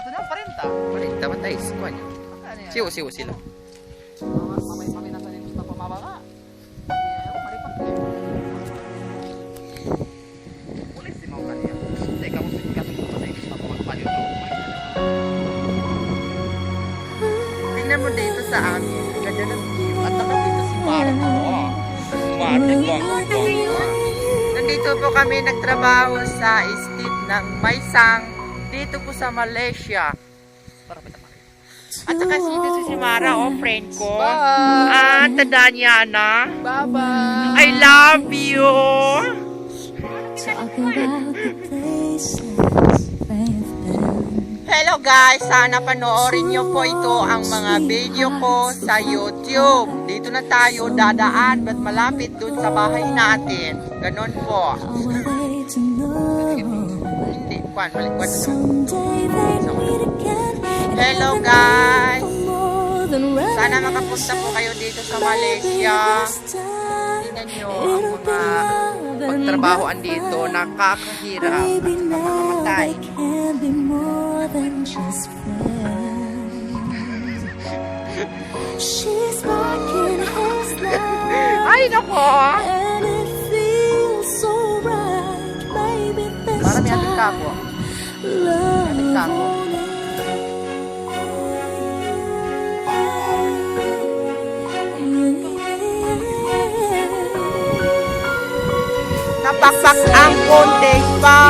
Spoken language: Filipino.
Ato na, 40. Parinta man tayo. Kuha niyo. Siwo sila. Mamay na sa nito na pamabaka. Ayaw, maripat ko. Pulis si Mau kaniya. Teka mo sa ikasong ko sa ito na pamagpaliw na Tingnan mo dito sa amin. Ganda ng view. At saka dito si Marco. Nandito po kami nagtrabaho sa estate ng Maisang dito po sa Malaysia. At saka si Mara, friend ko. Bye! Tandaan niya na. Bye-bye! I love you! Hello guys! Sana panoorin niyo po ito ang mga video ko sa YouTube. Dito na tayo dadaan ba't malapit dun sa bahay natin. Ganon po. Hindi, malikwan Hello guys! Sana makapunta po kayo dito sa Malaysia. Tingnan nyo ang mga pagtrabahoan dito. Nakakahirap at makamatay. Ay, nako! Para may ating kako. Ating kako. Napakpak ang konting pa.